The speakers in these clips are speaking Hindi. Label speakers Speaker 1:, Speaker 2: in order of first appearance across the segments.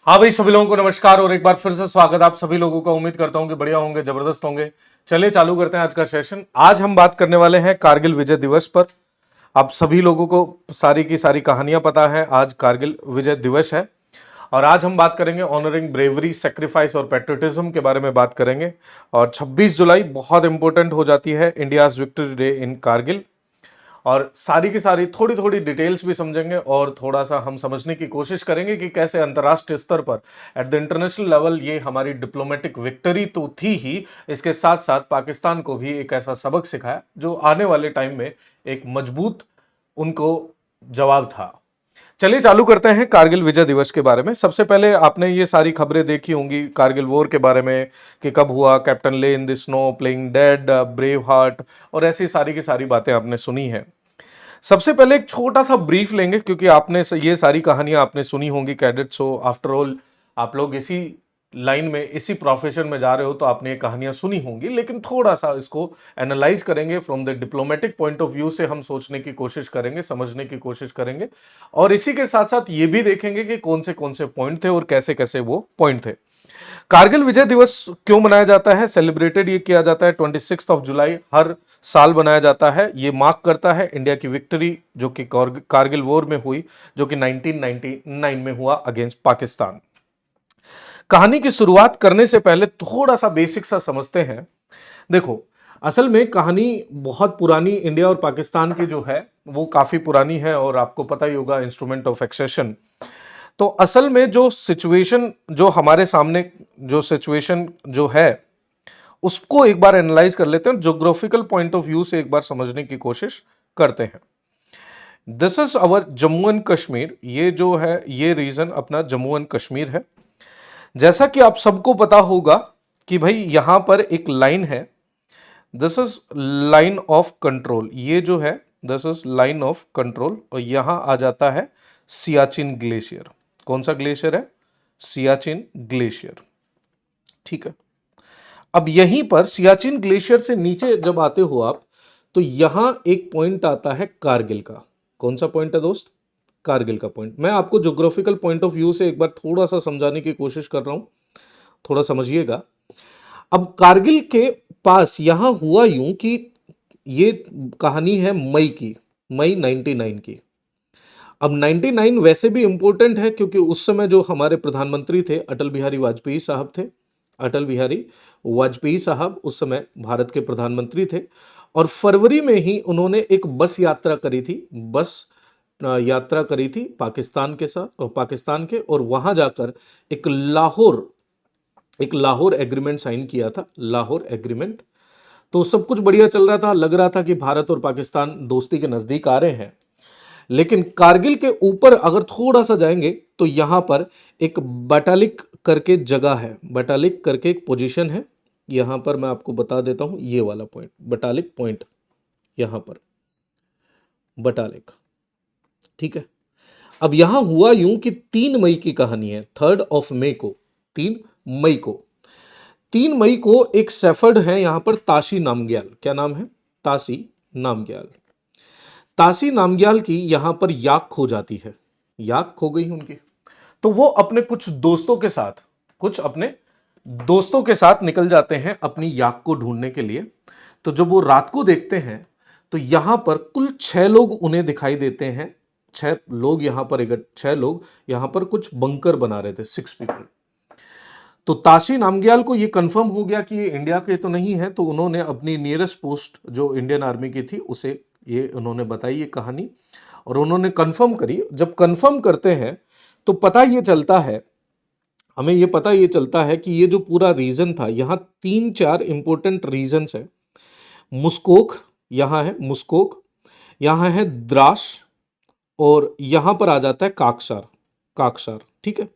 Speaker 1: हाँ भाई, सभी लोगों को नमस्कार और एक बार फिर से स्वागत आप सभी लोगों का। उम्मीद करता हूँ कि बढ़िया होंगे, जबरदस्त होंगे। चलिए चालू करते हैं आज का सेशन। आज हम बात करने वाले हैं कारगिल विजय दिवस पर। आप सभी लोगों को सारी की सारी कहानियां पता है, आज कारगिल विजय दिवस है। और आज हम बात करेंगे ऑनरिंग ब्रेवरी, सेक्रीफाइस और पेट्रियटिज्म के बारे में बात करेंगे। और 26 जुलाई बहुत इंपॉर्टेंट हो जाती है, India's victory day in Kargil. और सारी की सारी थोड़ी थोड़ी डिटेल्स भी समझेंगे और थोड़ा सा हम समझने की कोशिश करेंगे कि कैसे अंतर्राष्ट्रीय स्तर पर एट द इंटरनेशनल लेवल ये हमारी डिप्लोमेटिक विक्ट्री तो थी ही, इसके साथ साथ पाकिस्तान को भी एक ऐसा सबक सिखाया जो आने वाले टाइम में एक मजबूत उनको जवाब था। चलिए चालू करते हैं कारगिल विजय दिवस के बारे में। सबसे पहले आपने ये सारी खबरें देखी होंगी कारगिल वॉर के बारे में कि कब हुआ, कैप्टन ले in the snow, playing dead, brave heart और ऐसी सारी की सारी बातें आपने सुनी है। सबसे पहले एक छोटा सा ब्रीफ लेंगे क्योंकि आपने ये सारी कहानियां आपने सुनी होंगी कैडेट्स हो, आफ्टर ऑल आप लोग इसी लाइन में इसी प्रोफेशन में जा रहे हो तो आपने ये कहानियां सुनी होंगी, लेकिन थोड़ा सा इसको एनालाइज करेंगे from the diplomatic point of view से। हम सोचने की कोशिश करेंगे, समझने की कोशिश करेंगे और इसी के साथ साथ ये भी देखेंगे कि कौन से पॉइंट थे और कैसे कैसे वो पॉइंट थे। कारगिल विजय दिवस क्यों मनाया जाता है, सेलिब्रेटेड ये किया जाता है 26 ऑफ जुलाई, हर साल बनाया जाता है। ये मार्क करता है इंडिया की विक्ट्री जो कि कारगिल वॉर में हुई, जो कि 1999 में हुआ अगेंस्ट पाकिस्तान। कहानी की शुरुआत करने से पहले थोड़ा सा बेसिक सा समझते हैं। देखो, असल में कहानी बहुत पुरानी इंडिया और पाकिस्तान की जो है वो काफी पुरानी है और आपको पता ही होगा इंस्ट्रूमेंट ऑफ एक्सेशन। तो असल में जो सिचुएशन जो हमारे सामने जो सिचुएशन जो है उसको एक बार एनालाइज कर लेते हैं, ज्योग्राफिकल पॉइंट ऑफ व्यू से एक बार समझने की कोशिश करते हैं। This is our Jammu and Kashmir. ये जो है ये रीजन अपना जम्मू एंड कश्मीर है। जैसा कि आप सबको पता होगा कि भाई यहां पर एक लाइन है, this is line of control. ये जो है this is line of control और यहां आ जाता है सियाचिन ग्लेशियर। कौन सा ग्लेशियर है? सियाचिन ग्लेशियर। ठीक है। अब यहीं पर सियाचिन ग्लेशियर से नीचे जब आते हो आप तो यहां एक पॉइंट आता है कारगिल का। कौन सा पॉइंट है दोस्त? कारगिल का पॉइंट। मैं आपको ज्योग्राफिकल पॉइंट ऑफ व्यू से एक बार थोड़ा सा समझाने की कोशिश कर रहा हूं, थोड़ा समझिएगा। अब कारगिल के पास यहां हुआ यूं कि ये कहानी है मई की, मई 99 की। अब 99 वैसे भी इंपॉर्टेंट है क्योंकि उस समय जो हमारे प्रधानमंत्री थे अटल बिहारी वाजपेयी साहब थे। अटल बिहारी वाजपेयी साहब उस समय भारत के प्रधानमंत्री थे और फरवरी में ही उन्होंने एक बस यात्रा करी थी, बस यात्रा करी थी पाकिस्तान के साथ और पाकिस्तान के, और वहां जाकर एक लाहौर एक लाहौर एग्रीमेंट साइन किया था, लाहौर एग्रीमेंट। तो सब कुछ बढ़िया चल रहा था, लग रहा था कि भारत और पाकिस्तान दोस्ती के नजदीक आ रहे हैं। लेकिन कारगिल के ऊपर अगर थोड़ा सा जाएंगे तो यहां पर एक बटालिक करके जगह है, बटालिक करके एक पोजीशन है। यहां पर मैं आपको बता देता हूं, ये वाला पॉइंट बटालिक पॉइंट, यहां पर बटालिक। ठीक है। अब यहां हुआ यूं कि 3 मई की कहानी है, 3 मई को, 3 मई को, 3 मई को एक सेफर्ड है यहां पर, ताशी नामग्याल। क्या नाम है? ताशी नामग्याल। ताशी नामग्याल की यहां पर याक खो जाती है, याक खो गई उनकी। तो वो अपने कुछ दोस्तों के साथ, कुछ अपने दोस्तों के साथ निकल जाते हैं अपनी याक को ढूंढने के लिए। तो जब वो रात को देखते हैं तो यहां पर कुल 6 लोग उन्हें दिखाई देते हैं। 6 लोग यहां पर, 6 लोग यहां पर कुछ बंकर बना रहे थे, 6 पीपल। तो ताशी नामग्याल को ये कंफर्म हो गया कि ये इंडिया के तो नहीं है, तो उन्होंने अपनी नियरेस्ट पोस्ट जो इंडियन आर्मी की थी उसे ये उन्होंने बताई ये कहानी और उन्होंने कंफर्म करी। जब कंफर्म करते हैं तो पता ये चलता है, हमें ये पता ये चलता है कि ये जो पूरा रीजन था, यहाँ 3-4 इंपॉर्टेंट रीजन्स है। मुस्कोक, यहाँ है मुस्कोक, यहाँ है द्रास और यहाँ पर आ जाता है काकसार, काकसार। ठीक है।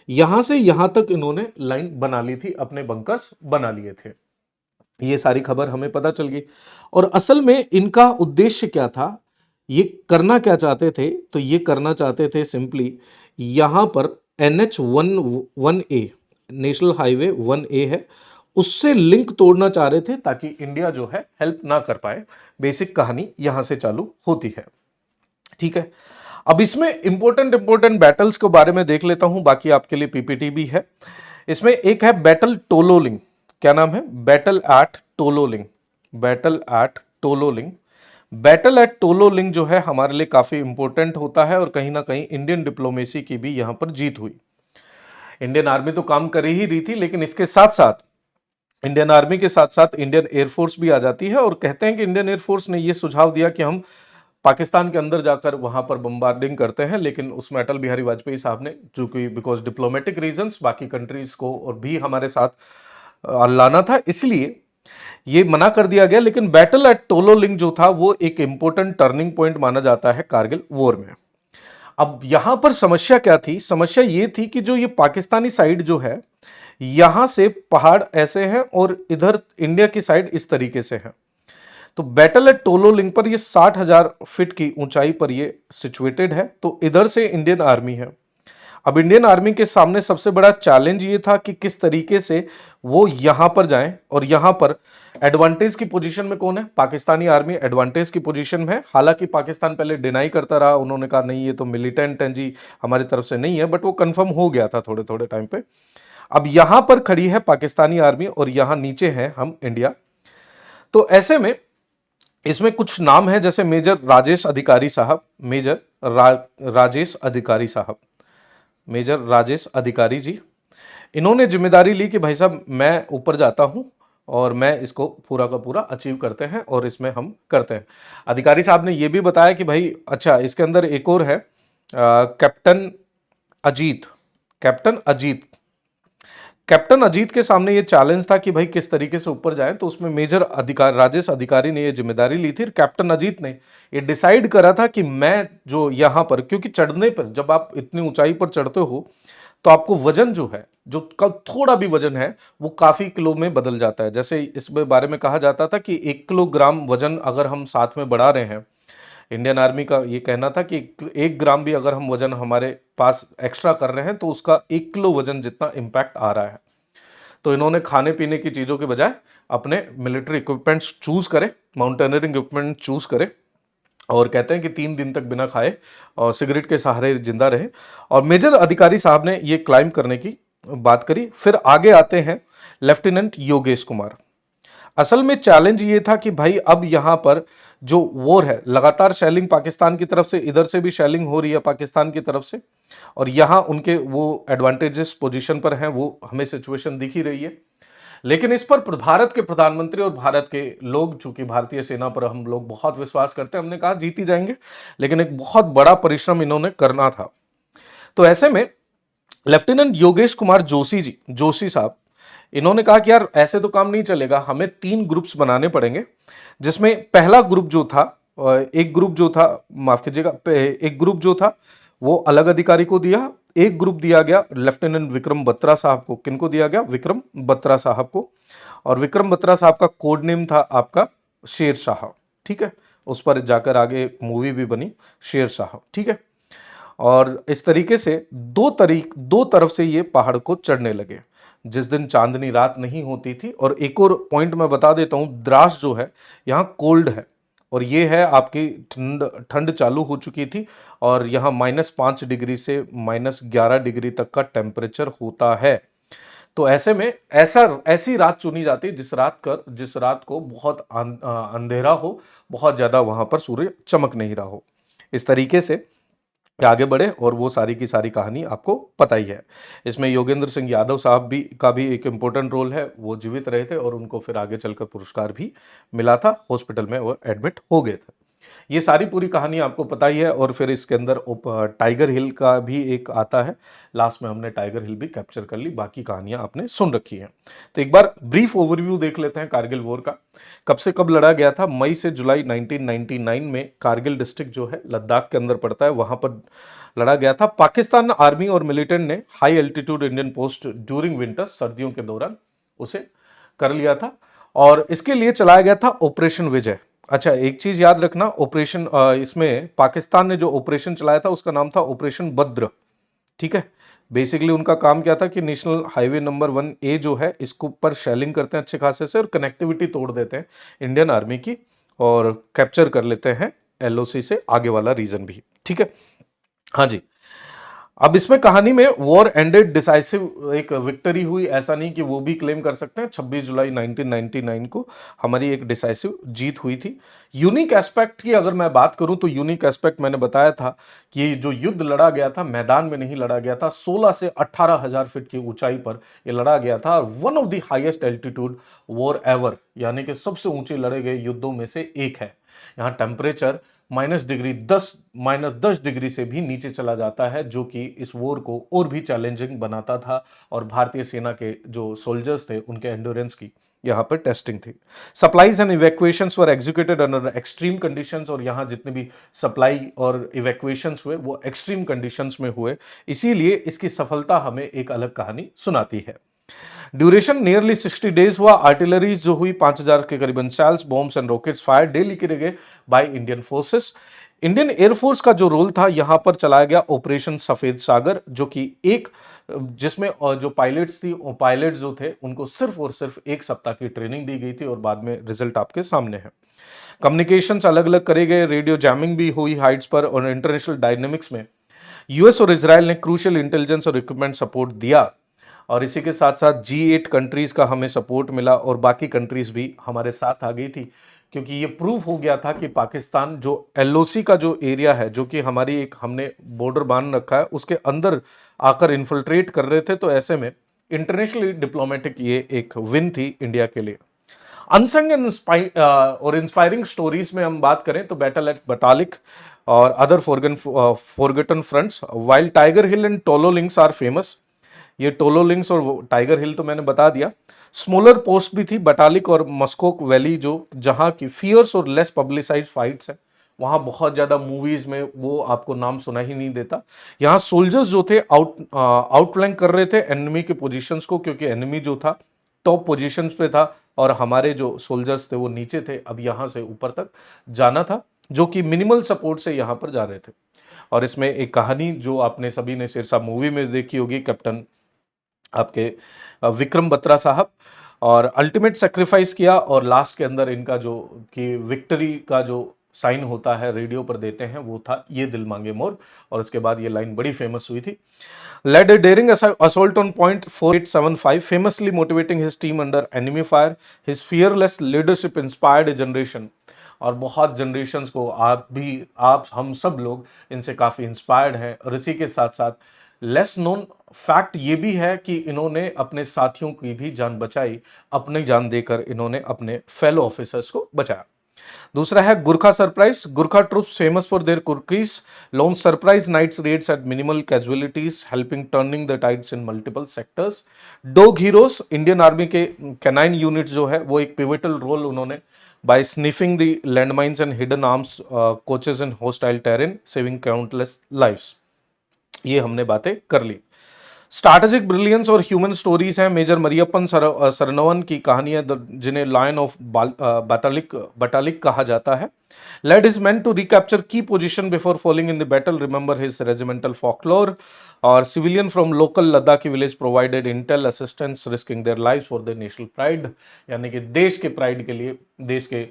Speaker 1: यहां से यहां तक इन्होंने लाइन बना ली थी, अपने बंकर्स बना लिए थे। ये सारी खबर हमें पता चल गई। और असल में इनका उद्देश्य क्या था, ये करना क्या चाहते थे? तो ये करना चाहते थे सिंपली, यहां पर NH-11A, नेशनल हाईवे 1A है, उससे लिंक तोड़ना चाह रहे थे ताकि इंडिया जो है हेल्प ना कर पाए। बेसिक कहानी यहां से चालू होती है। ठीक है। अब इसमें इंपॉर्टेंट इंपॉर्टेंट बैटल्स के बारे में देख लेता हूं, बाकी आपके लिए पीपीटी भी है। इसमें एक है बैटल टोलोलिंग। क्या नाम है? Battle eight Tololing. Battle eight Tololing. Battle eight Tololing जो है हमारे लिए काफी इंपॉर्टेंट होता है और कहीं ना कहीं इंडियन डिप्लोमेसी की भी यहां पर जीत हुई। इंडियन आर्मी तो काम कर ही रही थी, लेकिन इसके साथ साथ इंडियन आर्मी के साथ साथ इंडियन एयरफोर्स भी आ जाती है और कहते हैं कि इंडियन एयरफोर्स ने यह सुझाव दिया कि हम पाकिस्तान के अंदर जाकर वहां पर बम्बार्डिंग करते हैं, लेकिन उसमें अटल बिहारी वाजपेयी साहब ने, जो कि बिकॉज डिप्लोमेटिक रीजंस बाकी कंट्रीज को और भी हमारे साथ लाना था, इसलिए ये मना कर दिया गया। लेकिन बैटल एट टोलोलिंग जो था वो एक इंपॉर्टेंट टर्निंग पॉइंट माना जाता है कारगिल वॉर में। अब यहां पर समस्या क्या थी? समस्या ये थी कि जो ये पाकिस्तानी साइड जो है, यहां से पहाड़ ऐसे हैं और इधर इंडिया की साइड इस तरीके से है। तो बैटल एट टोलोलिंग पर ये 60,000 फीट की ऊंचाई पर ये सिचुएटेड है। तो इधर से इंडियन आर्मी है। अब इंडियन आर्मी के सामने सबसे बड़ा चैलेंज ये था कि किस तरीके से वो यहां पर जाएं, और यहां पर एडवांटेज की पोजीशन में कौन है? पाकिस्तानी आर्मी एडवांटेज की पोजीशन में है। हालांकि पाकिस्तान पहले डिनाई करता रहा, उन्होंने कहा नहीं ये तो मिलिटेंट हैं जी, हमारी तरफ से नहीं है, बट वो कंफर्म हो गया था थोड़े थोड़े टाइम पे। अब यहां पर खड़ी है पाकिस्तानी आर्मी और यहां नीचे है हम इंडिया। तो ऐसे में इसमें कुछ नाम है, जैसे मेजर राजेश अधिकारी साहब, राजेश अधिकारी साहब, मेजर राजेश अधिकारी जी। इन्होंने जिम्मेदारी ली कि भाई साहब मैं ऊपर जाता हूं और मैं इसको पूरा का पूरा अचीव करते हैं और इसमें हम करते हैं। अधिकारी साहब ने यह भी बताया कि भाई अच्छा, इसके अंदर एक और है captain Ajit. Captain Ajit, captain Ajit के सामने ये चैलेंज था कि भाई किस तरीके से ऊपर जाएं। तो उसमें मेजर अधिकारी राजेश अधिकारी ने ये जिम्मेदारी ली थी। कैप्टन अजीत ने ये डिसाइड करा था कि मैं जो यहां पर, क्योंकि चढ़ने पर जब आप इतनी ऊंचाई पर चढ़ते हो तो आपको वजन जो है, जो थोड़ा भी वजन है वो काफी किलो में बदल जाता है। जैसे इसमें बारे में कहा जाता था कि 1 किलोग्राम वजन अगर हम साथ में बढ़ा रहे हैं, इंडियन आर्मी का ये कहना था कि 1 ग्राम भी अगर हम वजन हमारे पास एक्स्ट्रा कर रहे हैं तो उसका 1 किलो वजन जितना इंपैक्ट आ रहा है। तो इन्होंने खाने पीने की चीजों के बजाय अपने मिलिट्री इक्विपमेंट्स चूज करे, माउंटेनियरिंग इक्विपमेंट चूज करे, और कहते हैं कि 3 दिन तक बिना खाए और सिगरेट के सहारे जिंदा रहे। और मेजर अधिकारी साहब ने ये क्लाइंब करने की बात करी। फिर आगे आते हैं लेफ्टिनेंट योगेश कुमार। असल में चैलेंज ये था कि भाई अब यहां पर जो वॉर है, लगातार शेलिंग पाकिस्तान की तरफ से, इधर से भी शेलिंग हो रही है पाकिस्तान की तरफ से, और यहां उनके वो एडवांटेजेस पोजीशन पर हैं, वो हमें सिचुएशन दिख ही रही है। लेकिन इस पर भारत के प्रधानमंत्री और भारत के लोग, चूंकि भारतीय सेना पर हम लोग बहुत विश्वास करते हैं, हमने कहा जीत ही जाएंगे, लेकिन एक बहुत बड़ा परिश्रम इन्होंने करना था। तो ऐसे में लेफ्टिनेंट योगेश कुमार जोशी जी, जोशी साहब, इन्होंने कहा कि यार ऐसे तो काम नहीं चलेगा, हमें 3 ग्रुप्स बनाने पड़ेंगे। जिसमें पहला ग्रुप जो था, एक ग्रुप जो था, माफ कीजिएगा, एक ग्रुप जो था वो अलग अधिकारी को दिया, एक ग्रुप दिया गया लेफ्टिनेंट विक्रम बत्रा साहब को। किनको दिया गया? विक्रम बत्रा साहब को। और विक्रम बत्रा साहब का कोड नेम था आपका शेर शाह। ठीक है, उस पर जाकर आगे एक मूवी भी बनी, शेर शाह। ठीक है, और इस तरीके से दो तरफ से ये पहाड़ को चढ़ने लगे। जिस दिन चांदनी रात नहीं होती थी। और एक और पॉइंट मैं बता देता हूं, द्रास जो है यहाँ कोल्ड है, और ये है आपकी ठंड, ठंड चालू हो चुकी थी, और यहाँ -5 डिग्री से -11 डिग्री तक का टेम्परेचर होता है। तो ऐसे में ऐसी रात चुनी जाती है जिस रात को बहुत अंधेरा हो, बहुत ज्यादा वहां पर सूर्य चमक नहीं रहा हो। इस तरीके से आगे बढ़े, और वो सारी की सारी कहानी आपको पता ही है। इसमें योगेंद्र सिंह यादव साहब भी का भी एक इंपॉर्टेंट रोल है। वो जीवित रहे थे और उनको फिर आगे चलकर पुरस्कार भी मिला था, हॉस्पिटल में वो एडमिट हो गए थे। ये सारी पूरी कहानी आपको पता ही है। और फिर इसके अंदर टाइगर हिल का भी एक आता है, लास्ट में हमने टाइगर हिल भी कैप्चर कर ली, बाकी कहानियां आपने सुन रखी हैं। तो एक बार ब्रीफ ओवरव्यू देख लेते हैं कारगिल वॉर का। कब से कब लड़ा गया था? मई से जुलाई 1999 में कारगिल डिस्ट्रिक्ट जो है लद्दाख के अंदर पड़ता है, वहां पर लड़ा गया था। पाकिस्तान आर्मी और मिलिटेंट ने high altitude Indian post during winter, सर्दियों के दौरान उसे कर लिया था, और इसके लिए चलाया गया था ऑपरेशन विजय। अच्छा, एक चीज याद रखना, ऑपरेशन इसमें पाकिस्तान ने जो ऑपरेशन चलाया था उसका नाम था ऑपरेशन बद्र। ठीक है, बेसिकली उनका काम क्या था कि नेशनल हाईवे नंबर 1A जो है इसको ऊपर शेलिंग करते हैं अच्छे खासे से, और कनेक्टिविटी तोड़ देते हैं इंडियन आर्मी की, और कैप्चर कर लेते हैं LOC से आगे वाला रीजन भी। ठीक है, हाँ जी। अब इसमें कहानी में वॉर एंडेड डिसाइसिव एक विक्ट्री हुई, ऐसा नहीं कि वो भी क्लेम कर सकते हैं। 26 जुलाई 1999 को हमारी एक डिसाइसिव जीत हुई थी। यूनिक एस्पेक्ट की अगर मैं बात करूं तो यूनिक एस्पेक्ट मैंने बताया था कि जो युद्ध लड़ा गया था मैदान में नहीं लड़ा गया था, 16 से 18,000 फीट की ऊंचाई पर यह लड़ा गया था। One of the highest altitude war ever, यानी कि सबसे ऊंचे लड़े गए युद्धों में से एक है। यहाँ टेम्परेचर -10 डिग्री से भी नीचे चला जाता है, जो कि इस वॉर को और भी चैलेंजिंग बनाता था। और भारतीय सेना के जो सोल्जर्स थे उनके एंड्योरेंस की यहाँ पर टेस्टिंग थी। Supplies and evacuations were executed under extreme conditions, और यहाँ जितने भी सप्लाई और इवैक्यूएशंस हुए वो एक्सट्रीम कंडीशंस में हुए, इसीलिए इसकी सफलता हमें एक अलग कहानी सुनाती है। ड्यूरेशन नियरली 60 डेज हुआ। आर्टिलरीज जो हुई 5,000 के करीबन shells, bombs and rockets fire daily किए गए by Indian forces. Indian air force का जो रोल था यहां पर चलाया गया ऑपरेशन सफेद सागर, जो कि एक जिसमें जो पायलट्स थी, पायलट जो थे उनको सिर्फ और सिर्फ एक सप्ताह की ट्रेनिंग दी गई थी, और बाद में रिजल्ट आपके सामने है। कम्युनिकेशंस अलग अलग करे गए, रेडियो जैमिंग भी हुई हाइट्स पर, और इंटरनेशनल डायनेमिक्स में यूएस और इसराइल ने क्रूशियल इंटेलिजेंस और इक्विपमेंट सपोर्ट दिया। और इसी के साथ साथ G8 कंट्रीज का हमें सपोर्ट मिला, और बाकी कंट्रीज भी हमारे साथ आ गई थी, क्योंकि ये प्रूव हो गया था कि पाकिस्तान जो एलओसी का जो एरिया है, जो कि हमारी एक हमने बॉर्डर बांध रखा है, उसके अंदर आकर इन्फिल्ट्रेट कर रहे थे। तो ऐसे में इंटरनेशनली डिप्लोमेटिक ये एक विन थी इंडिया के लिए। अनसंग और इंस्पायरिंग स्टोरीज में हम बात करें तो बैटल एट बटालिक और other forgotten fronts, while Tiger Hill and Tololing are famous. ये टोलो लिंक्स और टाइगर हिल तो मैंने बता दिया। स्मॉलर पोस्ट भी थी बटालिक और मस्कोक वैली, जो जहां की फियर्स और लेस पब्लिसाइज फाइट्स है। वहां बहुत ज्यादा मूवीज में वो आपको नाम सुना ही नहीं देता। यहाँ सोल्जर्स जो थे आउटफ्लैंक कर रहे थे एनिमी के पोजीशंस को, क्योंकि एनिमी जो था टॉप पोजीशंस पे था, और हमारे जो सोल्जर्स थे वो नीचे थे। अब यहां से ऊपर तक जाना था, जो कि मिनिमल सपोर्ट से यहां पर जा रहे थे। और इसमें एक कहानी जो आपने सभी ने शेरशाह मूवी में देखी होगी, कैप्टन आपके विक्रम बत्रा साहब, और अल्टीमेट सेक्रीफाइस किया, और लास्ट के अंदर इनका जो कि विक्ट्री का जो साइन होता है रेडियो पर देते हैं, वो था ये दिल मांगे मोर। और उसके बाद ये लाइन बड़ी फेमस हुई थी। Led a daring assault on point 4875, famously motivating his team under enemy fire. His fearless leadership inspired a generation. और बहुत जनरेशन्स को आप हम सब लोग इनसे काफी इंस्पायर्ड हैं। और इसी के साथ साथ लेस नोन फैक्ट ये भी है कि इन्होंने अपने साथियों की भी जान बचाई, अपनी जान देकर इन्होंने अपने फेलो ऑफिसर्स को बचाया। दूसरा है Gurkha surprise. Gurkha troops famous for their kukris launch surprise nights raids at minimal casualties, helping turning the tides in multiple sectors. Dog heroes, Indian army के कैनाइन यूनिट जो है वो एक पिवटल रोल उन्होंने by sniffing the landmines and hidden arms caches in hostile terrain, saving countless lives. ये हमने बातें कर ली। स्ट्रैटेजिक ब्रिलियंस और ह्यूमन स्टोरीज हैं। मेजर मरियप्पन सरनवन की कहानी है, जिन्हें लायन ऑफ बटालिक बटालिक कहा जाता है। Led is meant to recapture key position before falling in the battle, remember his regimental folklore. और civilian from local Ladakhi village provided intel assistance, risking their lives for the national pride, यानी कि देश के प्राइड के लिए, देश के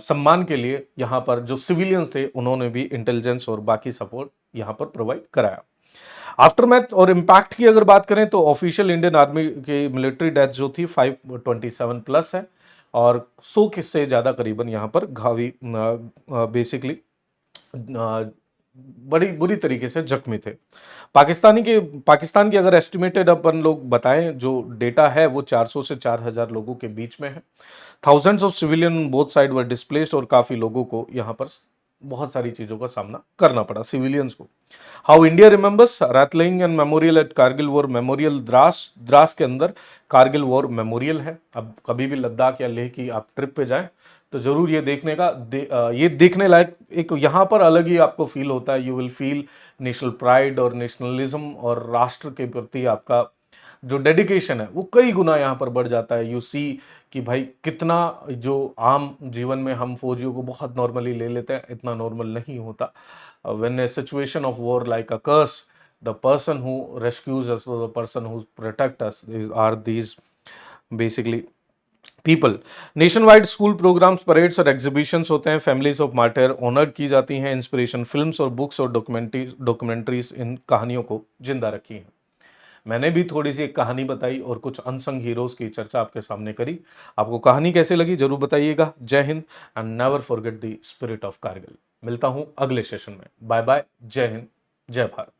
Speaker 1: सम्मान के लिए यहाँ पर जो सिविलियंस थे उन्होंने भी इंटेलिजेंस और बाकी सपोर्ट यहाँ पर प्रोवाइड कराया। आफ्टरमैथ और इम्पैक्ट की अगर बात करें तो ऑफिशियल इंडियन आर्मी की मिलिट्री डेथ जो थी 527 प्लस है, और 100 से ज्यादा करीबन यहाँ पर घावी बेसिकली बड़ी बुरी तरीके से जख्मी थे। पाकिस्तान की अगर एस्टिमेटेड अपन लोग बताएं जो डेटा है वो 400 से 4,000 लोगों के बीच में है। Thousands of civilian both side were displaced, और काफी लोगों को यहाँ पर बहुत सारी चीजों का सामना करना पड़ा सिविलियंस को। How India remembers rattling and memorial at Kargil war memorial, Drass Drass के अंदर कारगिल वॉर मेमोरियल है। अब कभी भी लद्दाख या लेह की आप ट्रिप पे जाएं तो जरूर ये ये देखने लायक, एक यहाँ पर अलग ही आपको फील होता है। You will feel national pride और नेशनलिज्म, और राष्ट्र के प्रति आपका जो डेडिकेशन है वो कई गुना यहाँ पर बढ़ जाता है। यू सी कि भाई कितना, जो आम जीवन में हम फौजियों को बहुत नॉर्मली ले लेते हैं, इतना नॉर्मल नहीं होता। When a situation of war like occurs, the person who rescues us, the person who protect us are these basically people, nationwide school programmes, parades और एग्जीबिशंस होते हैं। फैमिलीज ऑफ मार्टिर ऑनर्ड की जाती हैं। इंस्पिरेशन फिल्म्स और बुक्स और डॉक्यूमेंट्रीज इन कहानियों को जिंदा रखी हैं। मैंने भी थोड़ी सी एक कहानी बताई और कुछ अनसंग हीरोज की चर्चा आपके सामने करी। आपको कहानी कैसे लगी जरूर बताइएगा। Jai Hind and never forget the spirit of Kargil. मिलता हूं अगले सेशन में। Bye bye. जय हिंद, जय भारत।